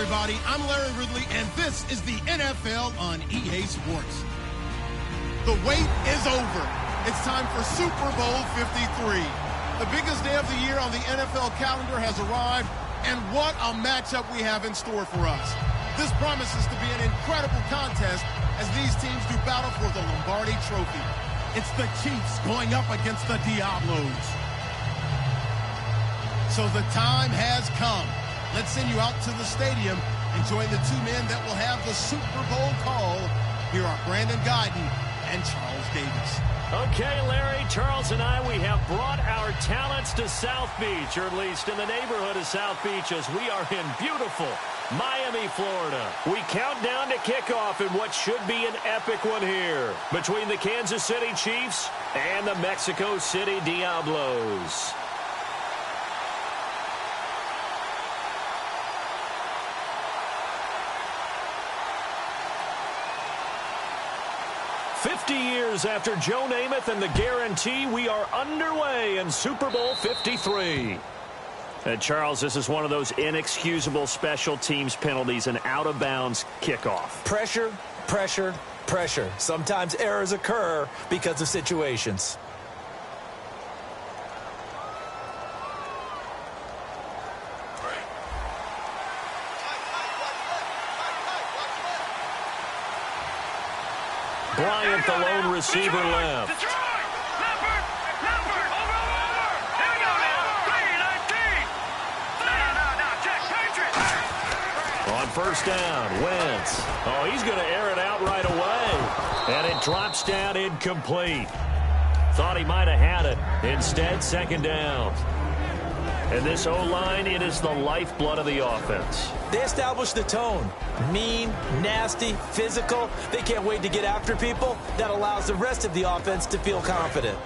everybody. I'm Larry Ridley, and this is the NFL on EA Sports. The wait is over. It's time for Super Bowl 53. The biggest day of the year on the NFL calendar has arrived, and what a matchup we have in store for us. This promises to be an incredible contest as these teams do battle for the Lombardi Trophy. It's the Chiefs going up against the Diablos. So the time has come. Let's send you out to the stadium and join the two men that will have the Super Bowl call. Here are Brandon Guyton and Charles Davis. Okay, Larry, Charles and I, we have brought our talents to South Beach, or at least in the neighborhood of South Beach, as we are in beautiful Miami, Florida. We count down to kickoff in what should be an epic one here between the Kansas City Chiefs and the Mexico City Diablos. Years after Joe Namath and the guarantee, we are underway in Super Bowl 53. And Charles, this is one of those inexcusable special teams penalties, an out-of-bounds kickoff. Pressure, pressure, pressure. Sometimes errors occur because of situations. Bryant, the lone receiver, left. On first down, Wentz. Oh, he's going to air it out right away. And it drops down incomplete. Thought he might have had it. Instead, second down. And this O-line, it is the lifeblood of the offense. They establish the tone. Mean, nasty, physical. They can't wait to get after people. That allows the rest of the offense to feel confident.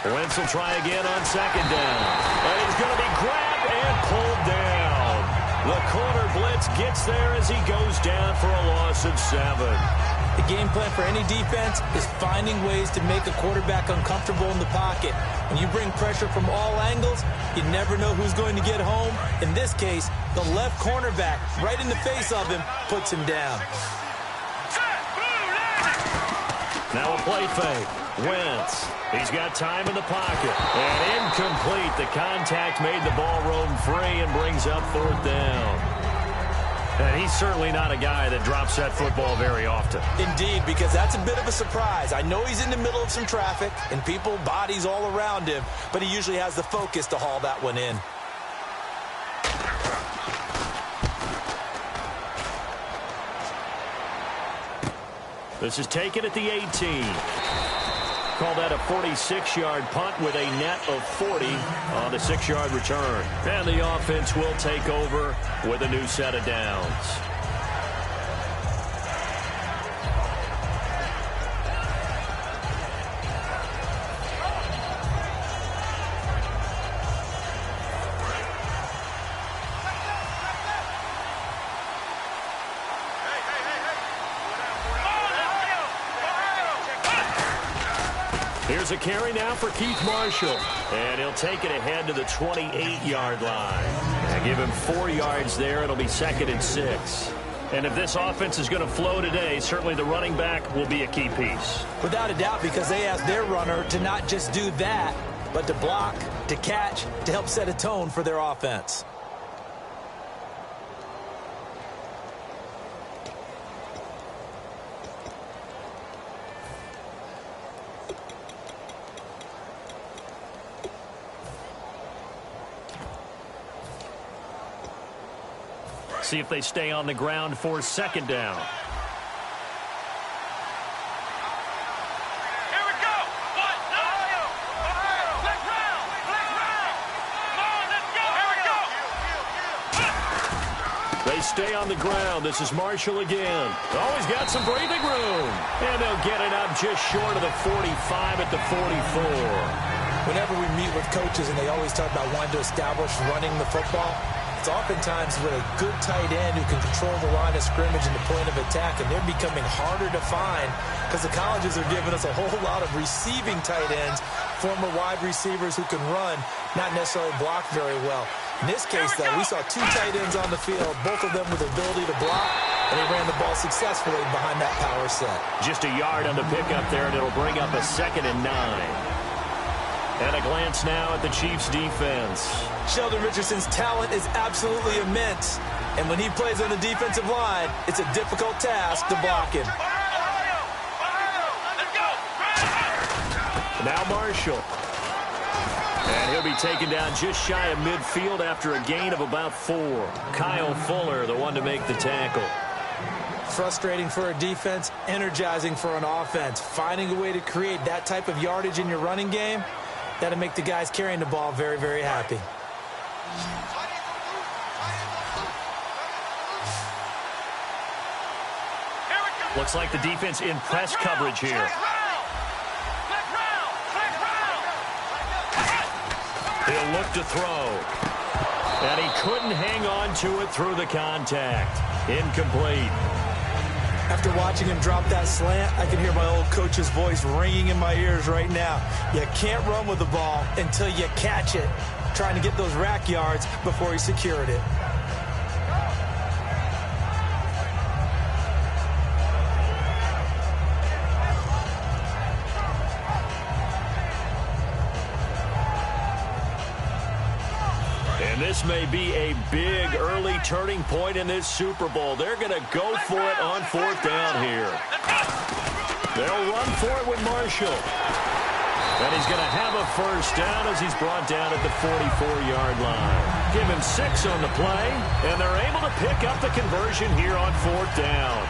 Wentz will try again on second down. And he's going to be grabbed and pulled down. The corner blitz gets there as he goes down for a loss of 7. The game plan for any defense is finding ways to make a quarterback uncomfortable in the pocket. When you bring pressure from all angles, you never know who's going to get home. In this case, the left cornerback, right in the face of him, puts him down. Now a play fake. Wentz. He's got time in the pocket. And incomplete. The contact made the ball roam free and brings up fourth down. And he's certainly not a guy that drops that football very often. Indeed, because that's a bit of a surprise. I know he's in the middle of some traffic and people, bodies all around him, but he usually has the focus to haul that one in. This is taken at the 18. Call that a 46-yard punt with a net of 40 on the 6-yard return. And the offense will take over with a new set of downs. Here's a carry now for Keith Marshall. And he'll take it ahead to the 28-yard line. And give him 4 yards there. It'll be 2nd and 6. And if this offense is going to flow today, certainly the running back will be a key piece. Without a doubt, because they asked their runner to not just do that, but to block, to catch, to help set a tone for their offense. See if they stay on the ground for second down. Here we go. What? Ohio. Flex round. Come on, let's go. Here we go. They stay on the ground. This is Marshall again. Oh, he's got some breathing room. And they'll get it up just short of the 45 at the 44. Whenever we meet with coaches and they always talk about wanting to establish running the football, It's oftentimes with a good tight end who can control the line of scrimmage and the point of attack, and they're becoming harder to find because the colleges are giving us a whole lot of receiving tight ends, former wide receivers who can run, not necessarily block very well. In this case, though, we saw two tight ends on the field, both of them with the ability to block, and they ran the ball successfully behind that power set. Just a yard on the pickup there, and it'll bring up a 2nd and 9. And a glance now at the Chiefs' defense. Sheldon Richardson's talent is absolutely immense, and when he plays on the defensive line, it's a difficult task to block him. Now Marshall. And he'll be taken down just shy of midfield after a gain of about 4. Kyle Fuller, the one to make the tackle. Frustrating for a defense, energizing for an offense. Finding a way to create that type of yardage in your running game, that'll make the guys carrying the ball very, very happy. Looks like the defense in press coverage here. He'll look to throw. And he couldn't hang on to it through the contact. Incomplete. After watching him drop that slant, I can hear my old coach's voice ringing in my ears right now. You can't run with the ball until you catch it. Trying to get those rack yards before he secured it. And this may be a big early turning point in this Super Bowl. They're going to go for it on 4th down here. They'll run for it with Marshall. And he's going to have a 1st down as he's brought down at the 44-yard line. Give him 6 on the play, and they're able to pick up the conversion here on 4th down.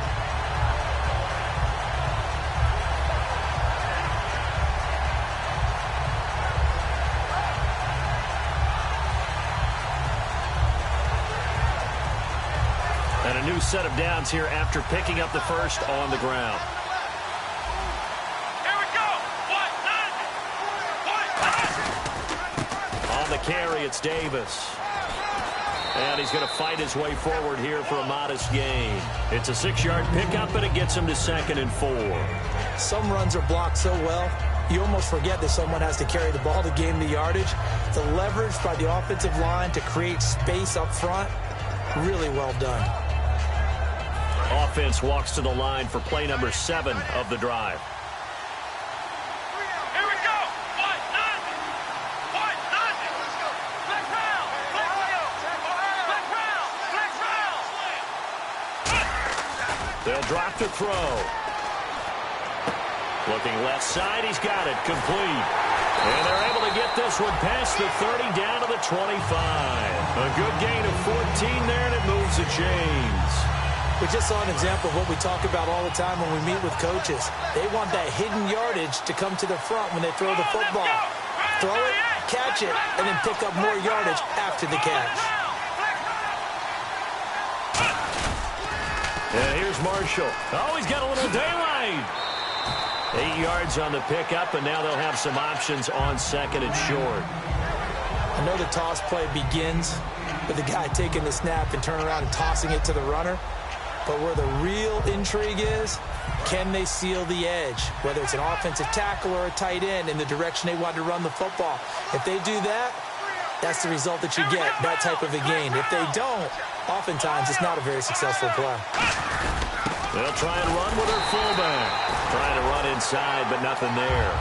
And a new set of downs here after picking up the 1st on the ground. Here we go. On the carry, it's Davis. And he's going to fight his way forward here for a modest gain. It's a 6-yard pickup, and it gets him to 2nd and 4. Some runs are blocked so well, you almost forget that someone has to carry the ball to gain the yardage. The leverage by the offensive line to create space up front, really well done. Offense walks to the line for play number 7 of the drive. Here we go. They'll drop to throw. Looking left side, he's got it, complete. And they're able to get this one past the 30 down to the 25. A good gain of 14 there, and it moves the chains. We just saw an example of what we talk about all the time when we meet with coaches. They want that hidden yardage to come to the front when they throw the football. Throw it, catch it, and then pick up more yardage after the catch. And here's Marshall. Oh, he's got a little daylight. 8 yards on the pickup, and now they'll have some options on 2nd and short. I know the toss play begins with the guy taking the snap and turning around and tossing it to the runner. But where the real intrigue is, can they seal the edge? Whether it's an offensive tackle or a tight end in the direction they want to run the football. If they do that, that's the result that you get, that type of a gain. If they don't, oftentimes it's not a very successful play. They'll try and run with their fullback. Trying to run inside, but nothing there.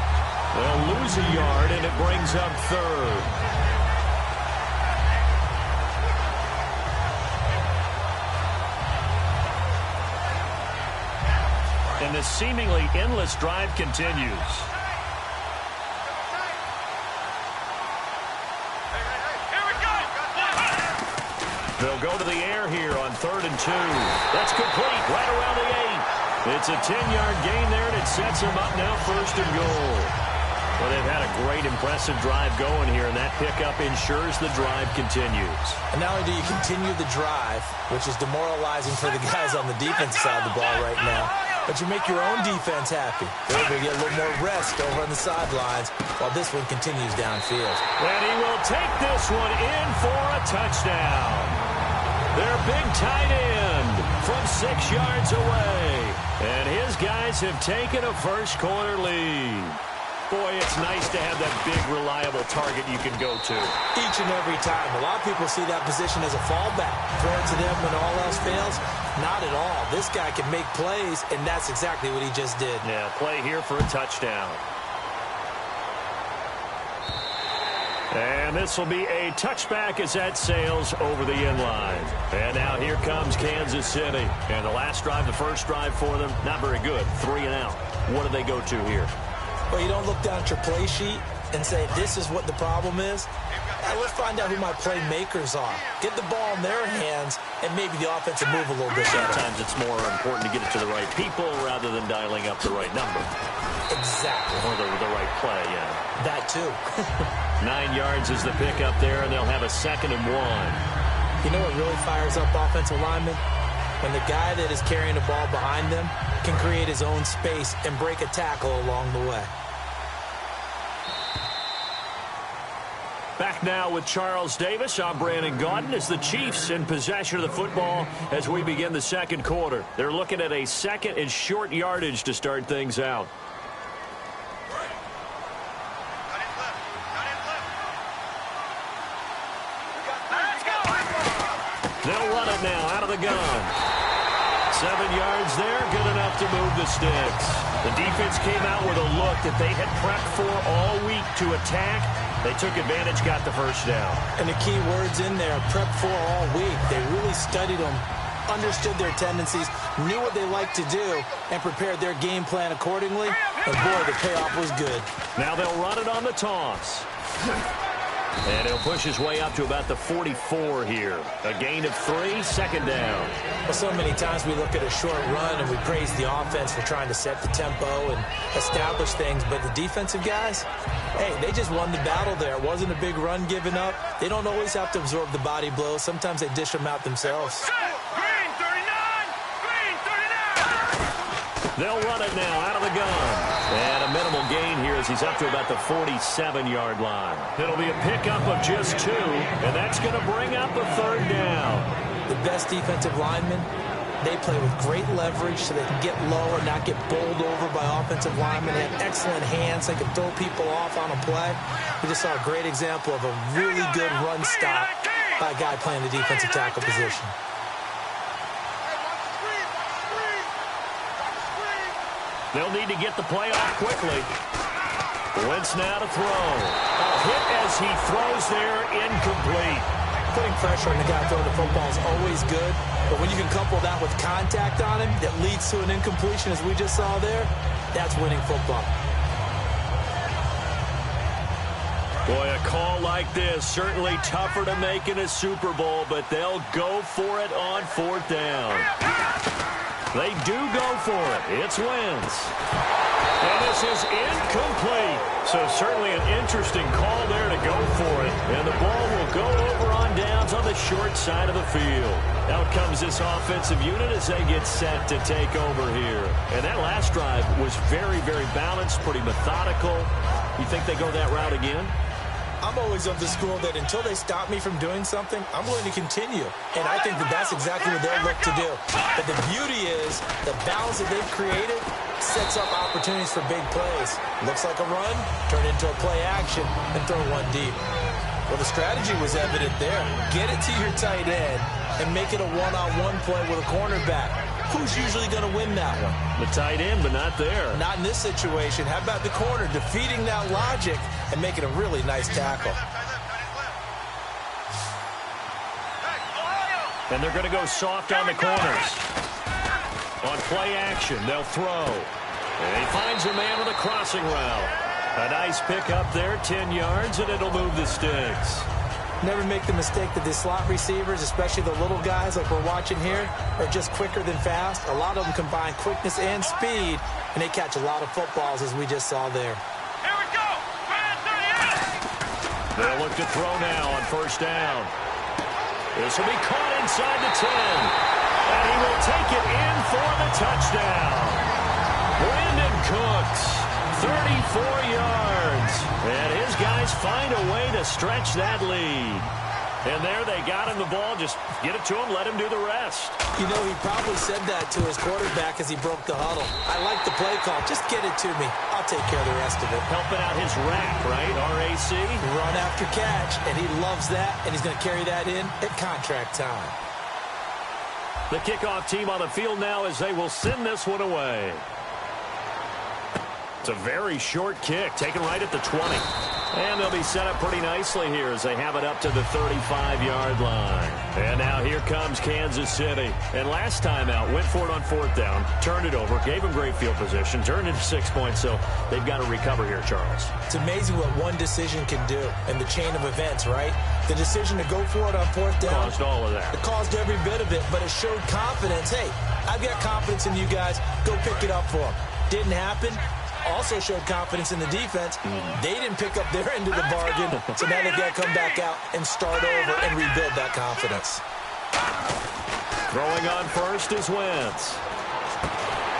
They'll lose a yard, and it brings up 3rd. And this seemingly endless drive continues. They'll go to the air here on 3rd and 2. That's complete right around the 8. It's a 10-yard gain there, and it sets them up now 1st and goal. Well, they've had a great, impressive drive going here, and that pickup ensures the drive continues. And not only do you continue the drive, which is demoralizing for the guys on the defense side of the ball right now, but you make your own defense happy. They're able to get a little more rest over on the sidelines while this one continues downfield. And he will take this one in for a touchdown. Their big tight end from 6 yards away. And his guys have taken a first quarter lead. Boy, it's nice to have that big, reliable target you can go to. Each and every time. A lot of people see that position as a fallback. Throw it to them when all else fails. Not at all. This guy can make plays, and that's exactly what he just did. Yeah, play here for a touchdown. And this will be a touchback as that sails over the end line. And now here comes Kansas City. And the last drive, the first drive for them, not very good. 3 and out. What do they go to here? Well, you don't look down at your play sheet and say, this is what the problem is. Now, let's find out who my playmakers are. Get the ball in their hands, and maybe the offense will move a little bit better. Sometimes it's more important to get it to the right people rather than dialing up the right number. Exactly. Or the right play, yeah. That, too. 9 yards is the pickup there, and they'll have a 2nd and 1. You know what really fires up offensive linemen? When the guy that is carrying the ball behind them can create his own space and break a tackle along the way. Back now with Charles Davis. I'm Brandon Gaudin as the Chiefs in possession of the football as we begin the second quarter. They're looking at a 2nd and short yardage to start things out. They'll run it now out of the gun. 7 yards there, good enough to move the sticks. The defense came out with a look that they had prepped for all week to attack. They took advantage, got the first down. And the key words in there, prepped for all week. They really studied them, understood their tendencies, knew what they liked to do, and prepared their game plan accordingly. And boy, the payoff was good. Now they'll run it on the toss. And he'll push his way up to about the 44 here. A gain of 3, 2nd down. Well, so many times we look at a short run and we praise the offense for trying to set the tempo and establish things. But the defensive guys, hey, they just won the battle there. It wasn't a big run given up. They don't always have to absorb the body blows. Sometimes they dish them out themselves. Green 39! Green 39! They'll run it now out of the gun. And a minimal gain here as he's up to about the 47-yard line. It'll be a pickup of just 2, and that's going to bring up a 3rd down. The best defensive linemen, they play with great leverage so they can get low and not get bowled over by offensive linemen. They have excellent hands. They can throw people off on a play. We just saw a great example of a really good run stop by a guy playing the defensive tackle position. They'll need to get the play off quickly. Wentz now to throw. A hit as he throws there, incomplete. Putting pressure on the guy throwing the football is always good, but when you can couple that with contact on him that leads to an incompletion, as we just saw there, that's winning football. Boy, a call like this, certainly tougher to make in a Super Bowl, but they'll go for it on 4th down. They do go for it. It's Wentz. And this is incomplete. So certainly an interesting call there to go for it. And the ball will go over on downs on the short side of the field. Out comes this offensive unit as they get set to take over here. And that last drive was very, very balanced, pretty methodical. You think they go that route again? I'm always of the school that until they stop me from doing something, I'm going to continue. And I think that that's exactly what they'll look to do. But the beauty is the balance that they've created sets up opportunities for big plays. Looks like a run, turn into a play action, and throw one deep. Well, the strategy was evident there. Get it to your tight end and make it a one-on-one play with a cornerback. Who's usually going to win that one? The tight end, but not there. Not in this situation. How about the corner defeating that logic and making a really nice tackle? And they're going to go soft on the corners. On play action, they'll throw. And he finds a man with a crossing route. A nice pickup there, 10 yards, and it'll move the sticks. Never make the mistake that the slot receivers, especially the little guys like we're watching here, are just quicker than fast. A lot of them combine quickness and speed, and they catch a lot of footballs, as we just saw there. Here we go! They'll look to throw now on 1st down. This will be caught inside the 10. And he will take it in for the touchdown. Brandon Cooks, 34 yards. And his guys find a way to stretch that lead. And there they got him the ball. Just get it to him, let him do the rest. You know, he probably said that to his quarterback as he broke the huddle. I like the play call. Just get it to me. I'll take care of the rest of it. Helping out his rack, right? RAC. Run after catch, and he loves that, and he's going to carry that in at contract time. The kickoff team on the field now as they will send this one away. It's a very short kick, taken right at the 20. And they'll be set up pretty nicely here as they have it up to the 35-yard line. And now here comes Kansas City. And last time out, went for it on 4th down, turned it over, gave them great field position, turned into 6 points, so they've got to recover here, Charles. It's amazing what one decision can do in the chain of events, right? The decision to go for it on 4th down. Caused all of that. It caused every bit of it, but it showed confidence. Hey, I've got confidence in you guys. Go pick it up for them. Didn't happen. Also showed confidence in the defense. They didn't pick up their end of the bargain, so now they've got to come back out and start over and rebuild that confidence. Throwing on first is Wentz.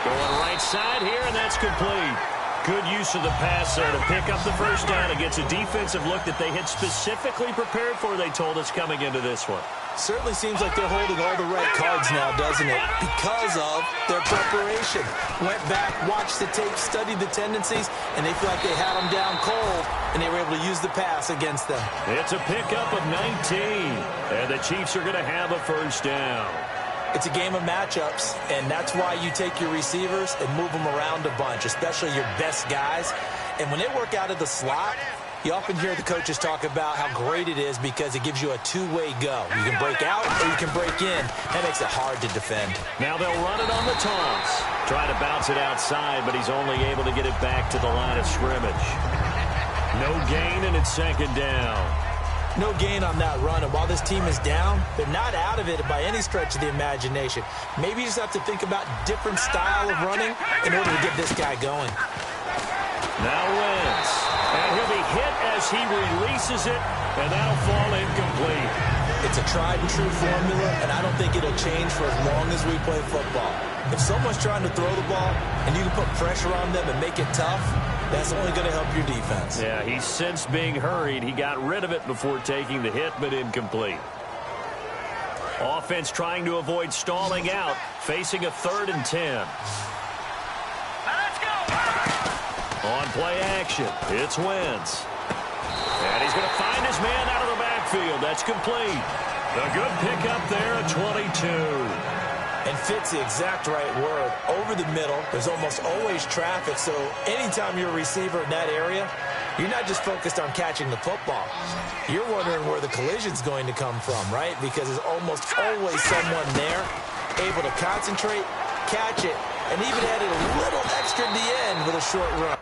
Going right side here, and that's complete. Good use of the pass there to pick up the first down against a defensive look that they had specifically prepared for, they told us, coming into this one. Certainly seems like they're holding all the right cards now, doesn't it? Because of their preparation. Went back, watched the tape, studied the tendencies, and they feel like they had them down cold, and they were able to use the pass against them. It's a pickup of 19, and the Chiefs are going to have a first down. It's a game of matchups, and that's why you take your receivers and move them around a bunch, especially your best guys. And when they work out of the slot, you often hear the coaches talk about how great it is because it gives you a two-way go. You can break out or you can break in. That makes it hard to defend. Now they'll run it on the toss. Try to bounce it outside, but he's only able to get it back to the line of scrimmage. No gain, and it's 2nd down. No gain on that run, and while this team is down, they're not out of it by any stretch of the imagination. Maybe you just have to think about different style of running in order to get this guy going. Now Wentz, and he'll be hit as he releases it, and that'll fall incomplete. It's a tried-and-true formula, and I don't think it'll change for as long as we play football. If someone's trying to throw the ball, and you can put pressure on them and make it tough, that's only going to help your defense. Yeah, he's since being hurried. He got rid of it before taking the hit, but incomplete. Offense trying to avoid stalling out, facing a 3rd and 10. On play action, it's Wentz. And he's going to find his man out of the backfield. That's complete. A good pickup there at 22. And fits the exact right word. Over the middle, there's almost always traffic, so anytime you're a receiver in that area, you're not just focused on catching the football. You're wondering where the collision's going to come from, right? Because there's almost always someone there able to concentrate, catch it, and even added a little extra at the end with a short run.